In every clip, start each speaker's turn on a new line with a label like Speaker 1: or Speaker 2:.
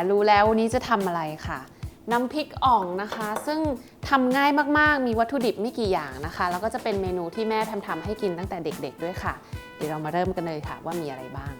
Speaker 1: รู้แล้ววันนี้จะทำอะไรค่ะน้ำพริกอ่องนะคะซึ่งทำง่ายมากๆมีวัตถุดิบไม่กี่อย่างนะคะแล้วก็จะเป็นเมนูที่แม่ทำให้กินตั้งแต่เด็กๆด้วยค่ะเดี๋ยวเรามาเริ่มกันเลยค่ะว่ามีอะไรบ้าง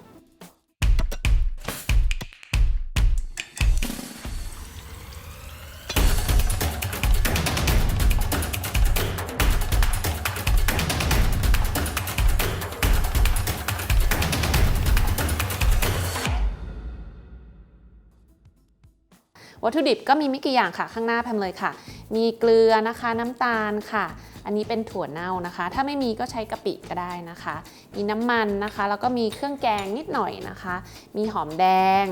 Speaker 1: วัตถุดิบก็มีไม่กี่อย่างค่ะข้างหน้าแพมเลยค่ะมีเกลือนะคะน้ำตาลค่ะอันนี้เป็นถั่วเน่านะคะถ้าไม่มีก็ใช้กะปิก็ได้นะคะมีน้ำมันนะคะแล้วก็มีเครื่องแกงนิดหน่อยนะคะมีหอมแดง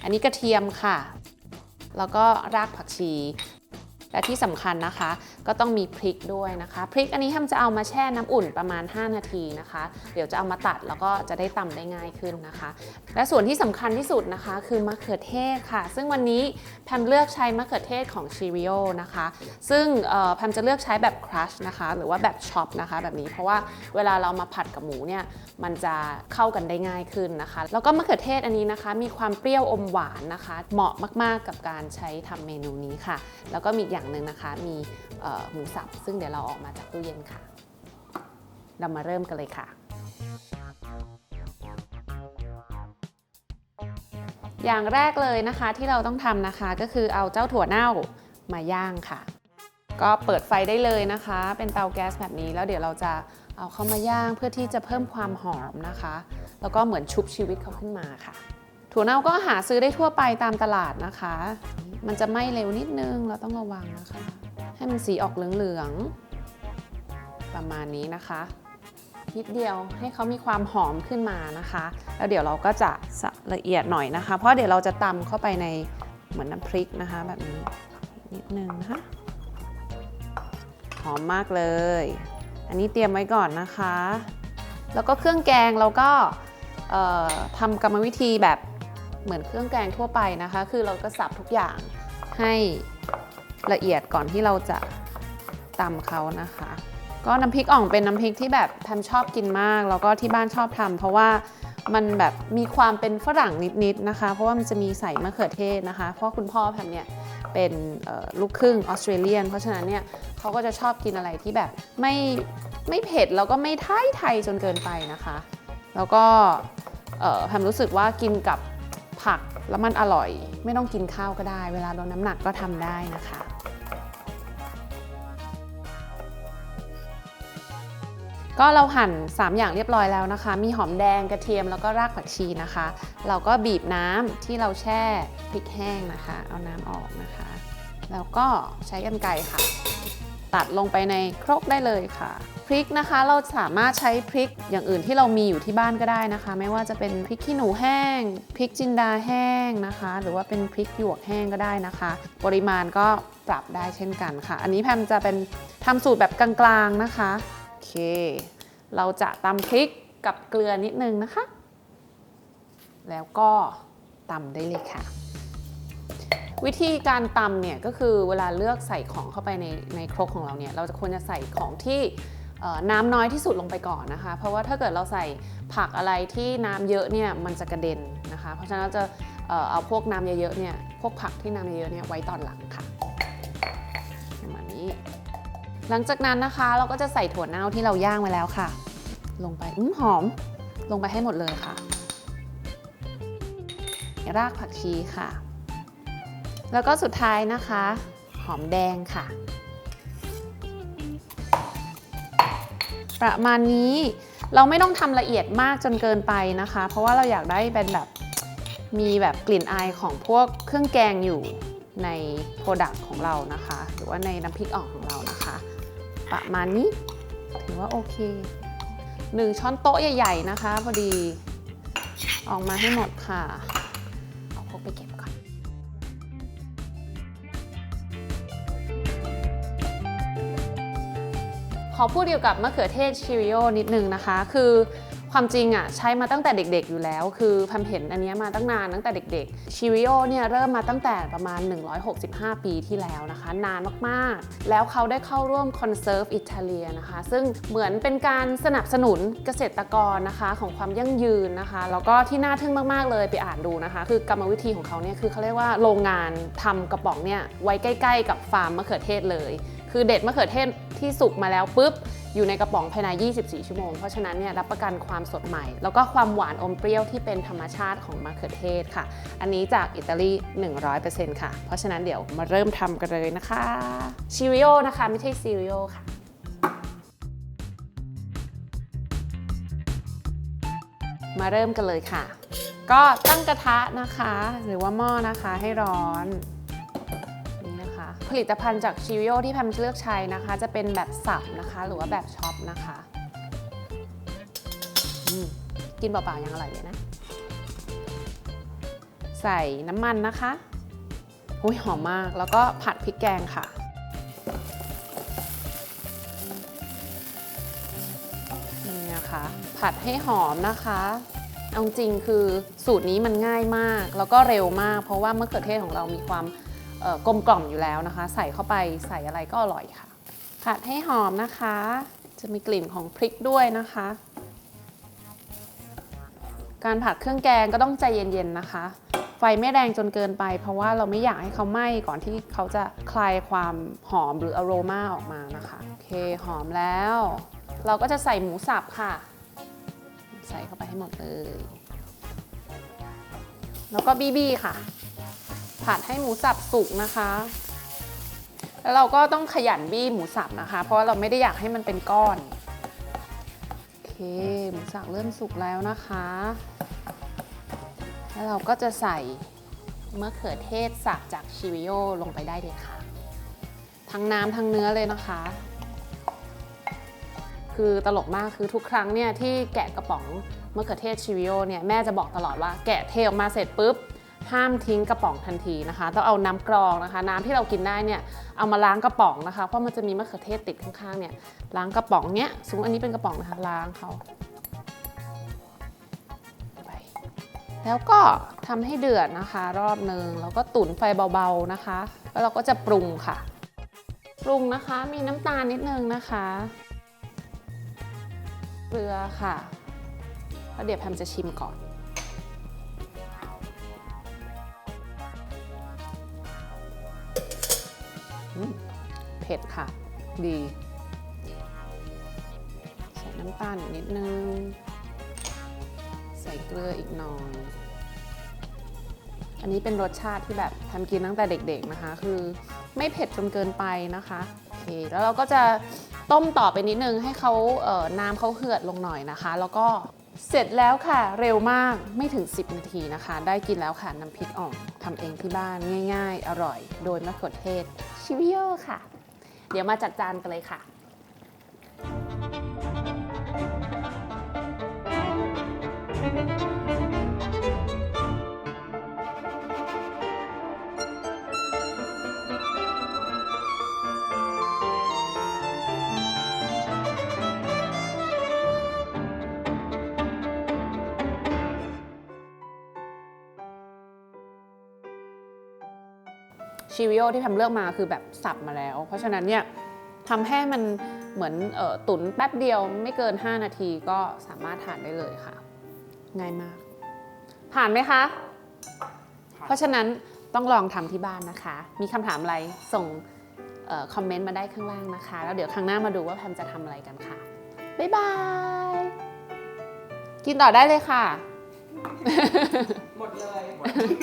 Speaker 1: อันนี้กระเทียมค่ะแล้วก็รากผักชีและที่สำคัญนะคะก็ต้องมีพริกด้วยนะคะพริกอันนี้แฮมจะเอามาแช่น้ำอุ่นประมาณ5นาทีนะคะเดี๋ยวจะเอามาตัดแล้วก็จะได้ตำได้ง่ายขึ้นนะคะและส่วนที่สำคัญที่สุดนะคะคือมะเขือเทศค่ะซึ่งวันนี้แพมเลือกใช้มะเขือเทศของ Cheerio นะคะซึ่งแพมจะเลือกใช้แบบครัชนะคะหรือว่าแบบช็อปนะคะแบบนี้เพราะว่าเวลาเรามาผัดกับหมูเนี่ยมันจะเข้ากันได้ง่ายขึ้นนะคะแล้วก็มะเขือเทศอันนี้นะคะมีความเปรี้ยวอมหวานนะคะเหมาะมากๆกับการใช้ทำเมนูนี้ค่ะแล้วก็มีอย่างหนึ่งนะคะมีหมูสับซึ่งเดี๋ยวเราออกมาจากตู้เย็นค่ะเรามาเริ่มกันเลยค่ะอย่างแรกเลยนะคะที่เราต้องทำนะคะก็คือเอาเจ้าถั่วเน่ามาย่างค่ะก็เปิดไฟได้เลยนะคะเป็นเตาแก๊สแบบนี้แล้วเดี๋ยวเราจะเอาเข้ามาย่างเพื่อที่จะเพิ่มความหอมนะคะแล้วก็เหมือนชุบชีวิตเขาขึ้นมาค่ะถั่วเน่าก็หาซื้อได้ทั่วไปตามตลาดนะคะมันจะไหม้เร็วนิดนึงเราต้องระวังนะคะให้มันสีออกเหลืองๆประมาณนี้นะคะนิดเดียวให้เขามีความหอมขึ้นมานะคะแล้วเดี๋ยวเราก็จะละเอียดหน่อยนะคะเพราะเดี๋ยวเราจะตำเข้าไปในเหมือนน้ำพริกนะคะแบบนี้นิดนึงนะคะหอมมากเลยอันนี้เตรียมไว้ก่อนนะคะแล้วก็เครื่องแกงเราก็ทำกรรมวิธีแบบเหมือนเครื่องแกงทั่วไปนะคะคือเราก็สับทุกอย่างให้ละเอียดก่อนที่เราจะตำเขานะคะก็น้ำพริกอ่องเป็นน้ำพริกที่แบบแพมชอบกินมากแล้วก็ที่บ้านชอบทำเพราะว่ามันแบบมีความเป็นฝรั่งนิดๆนะคะเพราะว่ามันจะมีใส่มะเขือเทศนะคะเพราะคุณพ่อแพมเนี่ยเป็นลูกครึ่งออสเตรเลียนเพราะฉะนั้นเนี่ยเขาก็จะชอบกินอะไรที่แบบไม่เผ็ดแล้วก็ไม่ไทยจนเกินไปนะคะแล้วก็แพมรู้สึกว่ากินกับผักแล้วมันอร่อยไม่ต้องกินข้าวก็ได้เวลาลดน้ำหนักก็ทำได้นะคะก็เราหั่น3อย่างเรียบร้อยแล้วนะคะมีหอมแดงกระเทียมแล้วก็รากผักชีนะคะเราก็บีบน้ำที่เราแช่พริกแห้งนะคะเอาน้ำออกนะคะแล้วก็ใช้กรรไกรค่ะตัดลงไปในครกได้เลยค่ะพริกนะคะเราสามารถใช้พริกอย่างอื่นที่เรามีอยู่ที่บ้านก็ได้นะคะไม่ว่าจะเป็นพริกขี้หนูแห้งพริกจินดาแห้งนะคะหรือว่าเป็นพริกหยวกแห้งก็ได้นะคะปริมาณก็ปรับได้เช่นกันค่ะอันนี้แพมจะเป็นทำสูตรแบบกลางๆนะคะโอเคเราจะตำพริกกับเกลือนิดนึงนะคะแล้วก็ตำได้เลยค่ะวิธีการตำเนี่ยก็คือเวลาเลือกใส่ของเข้าไปในครกของเราเนี่ยเราจะควรจะใส่ของที่น้ำน้อยที่สุดลงไปก่อนนะคะเพราะว่าถ้าเกิดเราใส่ผักอะไรที่น้ำเยอะเนี่ยมันจะกระเด็นนะคะเพราะฉะนั้นเราจะเอาพวกน้ำเยอะๆเนี่ยพวกผักที่น้ำเยอะๆเนี่ยไว้ตอนหลังค่ะประมาณนี้หลังจากนั้นนะคะเราก็จะใส่ถั่วเน่าที่เราย่างไว้แล้วค่ะลงไปหอมลงไปให้หมดเลยค่ะรากผักชีค่ะแล้วก็สุดท้ายนะคะหอมแดงค่ะประมาณนี้เราไม่ต้องทำละเอียดมากจนเกินไปนะคะเพราะว่าเราอยากได้เป็นแบบมีแบบกลิ่นอายของพวกเครื่องแกงอยู่ในโปรดักต์ของเรานะคะหรือว่าในน้ำพริกอ่องของเรานะคะประมาณนี้ถือว่าโอเค1 ช้อนโต๊ะใหญ่ๆนะคะพอดีออกมาให้หมดค่ะเอาพวกไปเก็บก่อนขอพูดเกี่ยวกับมะเขือเทศ Cheerio นิดนึงนะคะคือค ความจริงอ่ะใช้มาตั้งแต่เด็กๆอยู่แล้วคือแพมเห็นอันนี้มาตั้งนานตั้งแต่เด็กๆชิวิโอเนี่ยเริ่มมาตั้งแต่ประมาณ165 ปีที่แล้วนะคะนานมากๆแล้วเขาได้เข้าร่วม Conserve Italia นะคะซึ่งเหมือนเป็นการสนับสนุนเกษตรกรนะคะของความยั่งยืนนะคะแล้วก็ที่น่าทึ่งมากๆเลยไปอ่านดูนะคะคือกรรมวิธีของเขาเนี่ยคือเขาเรียกว่าโรงงานทำกระป๋องเนี่ยไว้ใกล้ๆกับฟาร์มมะเขือเทศเลยคือเด็ดมะเขือเทศที่สุกมาแล้วปุ๊บอยู่ในกระป๋องภายใน24 ชั่วโมงเพราะฉะนั้นเนี่ยรับประกันความสดใหม่แล้วก็ความหวานอมเปรี้ยวที่เป็นธรรมชาติของมะเขือเทศค่ะอันนี้จากอิตาลี 100% ค่ะเพราะฉะนั้นเดี๋ยวมาเริ่มทำกันเลยนะคะชิวิโอนะคะไม่ใช่ซีริโอค่ะมาเริ่มกันเลยค่ะก็ตั้งกระทะนะคะหรือว่าหม้อนะคะให้ร้อนผลิตภัณฑ์จากชิวิโอที่แพมเลือกใช้นะคะจะเป็นแบบสับนะคะหรือว่าแบบช็อปนะคะกินเปล่าๆยังอร่อยเลยนะใส่น้ำมันนะคะอุ้ยหอมมากแล้วก็ผัดพริกแกงค่ะนี่นะคะผัดให้หอมนะคะเอาจริงคือสูตรนี้มันง่ายมากแล้วก็เร็วมากเพราะว่ามะเขือเทศของเรามีความกลมกล่อมอยู่แล้วนะคะใส่เข้าไปใส่อะไรก็อร่อยค่ะผัดให้หอมนะคะจะมีกลิ่นของพริกด้วยนะคะการผัดเครื่องแกงก็ต้องใจเย็นๆนะคะไฟไม่แรงจนเกินไปเพราะว่าเราไม่อยากให้เขาไหม้ก่อนที่เขาจะคลายความหอมหรืออโรมาออกมานะคะโอเคหอมแล้วเราก็จะใส่หมูสับค่ะใส่เข้าไปให้หมดเลยแล้วก็บี้ค่ะผัดให้หมูสับสุกนะคะแล้วเราก็ต้องขยันบี้หมูสับนะคะเพราะเราไม่ได้อยากให้มันเป็นก้อนโอเคหมูสับเริ่มสุกแล้วนะคะแล้วเราก็จะใส่มะเขือเทศสับจากชิวิโอลงไปได้เลยค่ะทั้งน้ำทั้งเนื้อเลยนะคะคือตลกมากคือทุกครั้งเนี่ยที่แกะกระป๋องมะเขือเทศชิวิโอเนี่ยแม่จะบอกตลอดว่าแกะเทออกมาเสร็จปุ๊บห้ามทิ้งกระป๋องทันทีนะคะต้องเอาน้ำกรองนะคะน้ำที่เรากินได้เนี่ยเอามาล้างกระป๋องนะคะเพราะมันจะมีมะเขือเทศติดข้างๆเนี่ยล้างกระป๋องเนี้ยสมมติอันนี้เป็นกระป๋องนะคะล้างเขาไปแล้วก็ทำให้เดือดนะคะรอบนึงแล้วก็ตุ๋นไฟเบาๆนะคะแล้วเราก็จะปรุงค่ะปรุงนะคะมีน้ำตาลนิดนึงนะคะเกลือค่ะแล้วเดี๋ยวแพมจะชิมก่อนเผ็ดค่ะดีใส่น้ำตาลอีกนิดนึงใส่เกลืออีกหน่อยอันนี้เป็นรสชาติที่แบบทำกินตั้งแต่เด็กๆนะคะคือไม่เผ็ดจนเกินไปนะคะโอเคแล้วเราก็จะต้มต่อไปนิดนึงให้เขาน้ำเขาเหือดลงหน่อยนะคะแล้วก็เสร็จแล้วค่ะเร็วมากไม่ถึง10 นาทีนะคะได้กินแล้วค่ะน้ำพริกอ่องทำเองที่บ้านง่ายๆอร่อยโดยมะเขือเทศชิวิโอค่ะเดี๋ยวมาจัดจานกันเลยค่ะชิวิโอที่แพมเลือกมาคือแบบสับมาแล้วเพราะฉะนั้นเนี่ยทำให้มันเหมือนตุ๋นแป๊บเดียวไม่เกิน5 นาทีก็สามารถทานได้เลยค่ะง่ายมากผ่านไหมคะเพราะฉะนั้นต้องลองทำที่บ้านนะคะมีคำถามอะไรส่งคอมเมนต์มาได้ข้างล่างนะคะแล้วเดี๋ยวครั้งหน้ามาดูว่าแพมจะทำอะไรกันค่ะบ๊ายบายกินต่อได้เลยค่ะหมดเลยหมดเลย